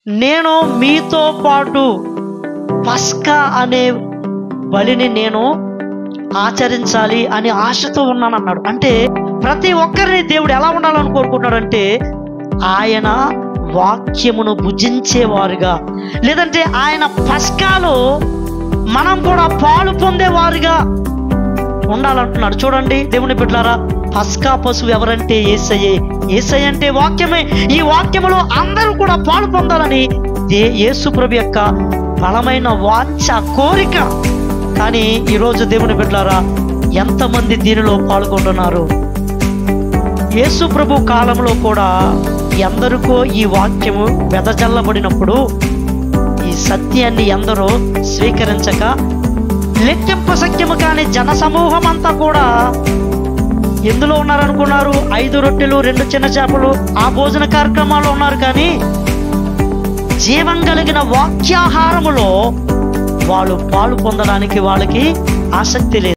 నేను మీతో పాటు పస్కా అనే బలిని నేను ఆచరించాలి అని ఆశతో ఉన్నాను అన్నాడు. అంటే ప్రతి ఒక్కరిని దేవుడు ఎలా ఉండాలని కోరుకుంటాడంటే ఆయన వాక్యమును భుజించేవారుగా, లేదంటే ఆయన పస్కాలో మనం కూడా పాలు పొందేవారుగా ఉండాలంటున్నాడు. చూడండి దేవుని బిడ్డలారా, పస్కా పశువు ఎవరంటే యేసయ్యే. యేసయ్య అంటే వాక్యమే. ఈ వాక్యములో అందరూ కూడా పాలు పొందాలని యేసు ప్రభు యొక్క బలమైన వాంఛ, కోరిక. కానీ ఈరోజు దేవుని బిడ్డలారా, ఎంతమంది దీనిలో పాల్గొంటున్నారు? యేసు ప్రభు కాలంలో కూడా ఎందరికో ఈ వాక్యము వెదజల్లబడినప్పుడు ఈ సత్యాన్ని ఎందరో స్వీకరించక లెక్కింపశక్యము కాని జన సమూహం అంతా కూడా ఎందులో ఉన్నారనుకున్నారు? 5 రొట్టెలు 2 చిన్న చేపలు ఆ భోజన కార్యక్రమాల్లో ఉన్నారు. కానీ జీవం కలిగిన వాక్యాహారములో వాళ్ళు పాలు పొందడానికి వాళ్ళకి ఆసక్తి లేదు.